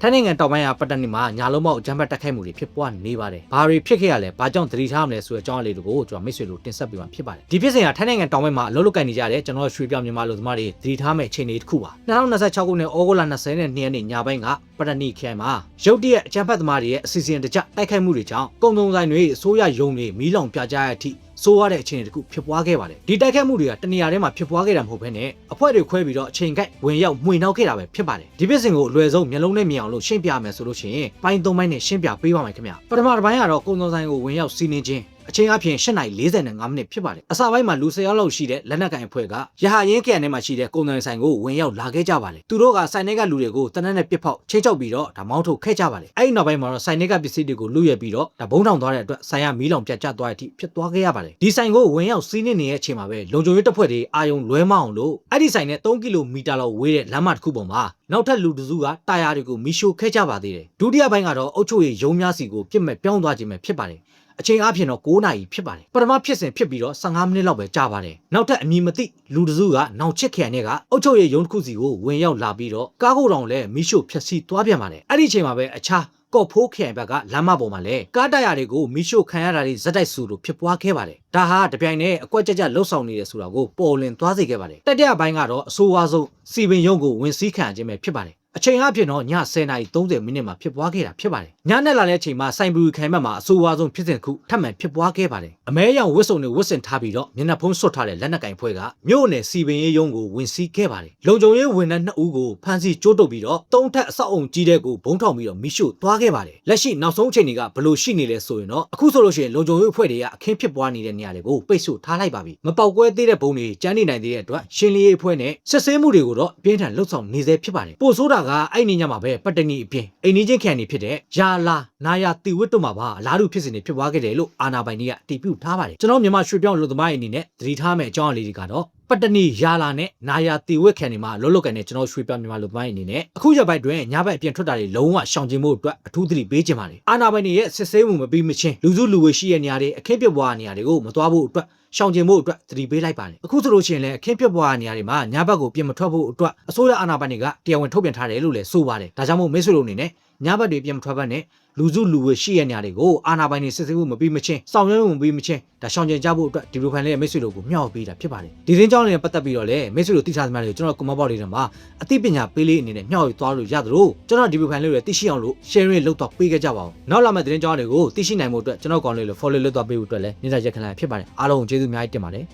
ထိုင်းနိုင်ငံတောင်ပိုင်းကပတ်တနီမှာညာလုံးပေါက်အကြမ်းဖက်တက်ခိုက်မှုတွေဖြစ်ပွားနေပါတယ်။ဘာတွေဖြစ်ခဲ့ရလဲ။ဘာကြောင့်သတိထားမလဲဆိုတဲ့အကြောင်းအလေးတွေကိုကျွန်တော်မိတ်ဆွေတို့တင်ဆက်ပေးမှာဖြစ်ပါတယ်။ဒီဖြစ်စဉ်ကထိုင်းနိုင်ငံတောင်ပိုင်းမှာအလုပ်လုပ်ကိုင်နေကြတဲ့ကျွန်တော်ရွှေပြောင်မြန်မာလူသမားတွေသတိထားမယ့်အခြေအနေတစ်ခုပါ။2026ခုနှစ်ဩဂုတ်လ22ရက်နေ့ညပိုင်းကပတ်တနီခရိုင်မှာရုတ်တရက်အကြမ်းဖက်သမားတွေရဲ့အစီအစဉ်တကျတိုက်ခိုက်မှုတွေကြောင့်ကုန်စုံဆိုင်တွေအစိုးရယုံတွေမီးလောင်ပြကြတဲ့အထိဆိုးရတဲ့အခြေအနေတစ်ခုဖြစ်ပွားခဲ့ပါတယ်။ဒီတိုက်ခိုက်မှုတွေကတနေရာထဲမှာဖြစ်ပွားခဲ့တာမဟုတ်ဘဲနဲ့အဖွဲ့တွေခွဲပြီးတော့အချိန်ကိုက်ဝင်ရောက်မှွေနှောက်ခဲ့တာပဲဖြစ်ပါတယ်။ဒီဖြစ်စဉ်ကိုအလွယ်ဆုံးမျက်လုံးနဲ့မြင်အောင်လို့ရှင်းပြမယ်ဆိုလို့ရှိရင်ပိုင်း3ပိုင်းနဲ့ရှင်းပြပေးပါမယ်ခင်ဗျ။ပထမတစ်ပိုင်းကတော့ကုန်စုံဆိုင်ကိုဝင်ရောက်စီးနင်းခြင်းအချိန်အပြင်8:45မိနစ်ဖြစ်ပါတယ်။အစပိုင်းမှာလူ10ယောက်လောက်ရှိတဲ့လက်နက်ကိုင်အဖွဲ့ကရဟရင်ကန်ထဲမှာရှိတဲ့ကုန်စုံဆိုင်ကိုဝင်ရောက်လာခဲ့ကြပါတယ်။သူတို့ကဆိုင်ထဲကလူတွေကိုတနက်နဲ့ပစ်ဖောက်ချိန်ချောက်ပြီးတော့ဒါမောင်းထုတ်ခဲ့ကြပါတယ်။အဲ့ဒီနောက်ပိုင်းမှာတော့ဆိုင်ထဲကပစ္စည်းတွေကိုလူရဲပြီးတော့ဒါဘုံထောင်သွားတဲ့အတွက်ဆိုင်ရမီးလောင်ပြတ်ကျသွားတဲ့အထိဖြစ်သွားခဲ့ရပါတယ်။ဒီဆိုင်ကိုဝင်ရောက်စီးနင်းနေတဲ့အချိန်မှာပဲလုံခြုံရေးတပ်ဖွဲ့တွေအာယုံလွဲမအောင်လို့အဲ့ဒီဆိုင်နဲ့3ကီလိုမီတာလောက်ဝေးတဲ့လမ်းမတစ်ခုပေါ်မှာနောက်ထပ်လူတစုကတာယာတွေကိုမီးရှို့ခဲ့ကြပါသေးတယ်။ဒုတိယပိုင်းကတော့အုပ်ချုပ်ရေးရုံးများစီကိုပြစ်မဲ့ပြောင်းသွားခြင်းပဲဖြစ်ပါတယ်။အချိန်အပြင်တော့9နာရီဖြစ်ပါတယ်။ပထမဖြစ်စဉ်ဖြစ်ပြီးတော့15မိနစ်လောက်ပဲကြာပါတယ်။နောက်ထပ်အမည်မသိလူတစုကနောင်ချစ်ခရိုင်နဲ့ကအုပ်ချုပ်ရေးရုံးတစ်ခုစီကိုဝင်ရောက်လာပြီးတော့ကားကိုယ်တော်လည်းမီးရှို့ဖျက်ဆီးသွားပြန်ပါတယ်။အဲ့ဒီအချိန်မှာပဲအခြားကော့ဖိုးခရိုင်ဘက်ကလမ်းမပေါ်မှာလည်းကားတရားတွေကိုမီးရှို့ခံရတာတွေဇက်တိုက်ဆူလို့ဖြစ်ပွားခဲ့ပါတယ်။ဒါဟာတပြိုင်တည်းအကွက်ကြလှုပ်ဆောင်နေတယ်ဆိုတာကိုပေါ်လွင်သွားစေခဲ့ပါတယ်။တတိယပိုင်းကတော့အဆိုးဝါးဆုံးစီပင်ရုံးကိုဝင်စီးခံခြင်းပဲဖြစ်ပါတယ်။အချိန်အပြင်တော့ည10:30မိနစ်မှာဖြစ်ပွားခဲ့တာဖြစ်ပါတယ်။ညနေလာတဲ့အချိန်မှာစိုင်ဘူခိုင်ဘက်မှာအဆိုးဝါးဆုံးဖြစ်စဉ်တစ်ခုထပ်မံဖြစ်ပွားခဲ့ပါတယ်။အမဲရောင်ဝစ်စုံတွေဝစ်စင်ထားပြီးတော့မျက်နှာဖုံးဆွတ်ထားတဲ့လက်နက်ကင်ဖွဲ့ကမြို့နယ်စီပင်ရေးရုံးကိုဝင်စီးခဲ့ပါတယ်။လုံခြုံရေးဝန်ထမ်း2ဦးကိုဖမ်းဆီးကြိုးတုပ်ပြီးတော့3ထပ်အဆောက်အုံကြီးတဲ့ကိုဘုံထောင်ပြီးတော့မိရှို့သွားခဲ့ပါတယ်။လက်ရှိနောက်ဆုံးအချိန်တွေကဘလို့ရှိနေလဲဆိုရင်တော့အခုဆိုလို့ရှိရင်လုံခြုံရေးအဖွဲ့တွေကအခင်းဖြစ်ပွားနေတဲ့နေရာတွေကိုပိတ်ဆို့ထားလိုက်ပါပြီ။မပေါက်ကွဲသေးတဲ့ဘုံတွေကျန်းနေနိုင်သေးတဲ့အတွက်ရှင်းလင်းရေးအဖွဲ့နဲ့စစ်ဆေးမှုတွေကိုတော့ပြင်းထန်လှုပ်ဆောင်နေသေးဖြစ်ပါတယ်။ပို့ဆိုးတာကအဲ့ဒီညမှာပဲပတ်တနီအပြင်အိမ်နီးချင်းခရိုင်တွေဖြစ်တဲ့ယာလာနာယာတီဝစ်တို့မှာပါအလားတူဖြစ်စဉ်တွေဖြစ်ပွားခဲ့တယ်လို့အာဏာပိုင်တွေကတည်ပြုထားပါတယ်ကျွန်တော်မြန်မာရွှေပြောင်းလူသမားတွေအနေနဲ့သတိထားမယ့်အကြောင်းအလေးတွေကတော့ပတ်တနီယာလာနဲ့နာယာတီဝစ်ခရိုင်တွေမှာလှုပ်ကန်တဲ့ကျွန်တော်ရွှေပြောင်းမြန်မာလူသမားတွေအနေနဲ့အခုရက်ပိုင်းတွင်ညဘက်အပြင်ထွက်တာတွေလုံးဝရှောင်ကျဉ်မှုအတွက်အထူးသတိပေးခြင်းပါတယ်အာဏာပိုင်တွေရဲ့စစ်ဆေးမှုမပြီးမချင်းလူစုလူဝေရှိတဲ့နေရာတွေအခင်းပြပွားနေရာတွေကိုမသွားဖို့အတွက်ရှောင်ကျဉ်မှုအတွက်သတိပေးလိုက်ပါတယ်အခုဆိုလို့ရှိရင်လည်းအခင်းပြပွားနေရာတွေမှာညဘက်ကိုပြင်မထွက်ဖို့အတွက်အစိုးရအာဏာပိုင်တွေကတရားဝင်ထုတ်ပြန်ထားတယ်လို့လည်းဆိုပါတယ်ဒါကြောင့်မို့မိတ်ဆွေတို့အနေနဲ့ညဘက်တွေပြင်မထွက်ဘက်နဲ့လူစုလူဝေရှိတဲ့နေရာတွေကိုအာဏာပိုင်တွေစစ်ဆေးမှုမပြီးမချင်းစောင့်ရမှုမပြီးမချင်းဒါရှောင်ကျဉ်ကြဖို့အတွက်ဒီလိုဖိုင်လေးရဲ့မိတ်ဆွေတို့ကိုမျှော်ပေးတာဖြစ်ပါတယ်ဒီသတင်းကြောင်းလေးနဲ့ပတ်သက်ပြီးတော့လည်းမိတ်ဆွေတို့သိထားသမျှတွေကိုကျွန်တော်ကွန်မန့်ဘောက်လေးထဲမှာအသိပညာပေးလေးအနေနဲ့မျှော်ယူသွားလို့ရသလိုကျွန်တော်ဒီလိုဖိုင်လေးတွေသိရှိအောင်လို့ sharing လုပ်တော့ပေးခဲ့ကြပါဦးနောက်လာမယ့်သတင်းကြောင်းတွေကိုသိရှိနိုင်မှုအတွက်ကျွန်တော်ကောင်လေးကို follow လုပ်တော့ပေးဖို့အတွက်လည်းနေ့တိုင်းရက်ခဏဖြစ်ပါတယ်အားလုံးကျေးဇူးအများကြီးတင်ပါတယ်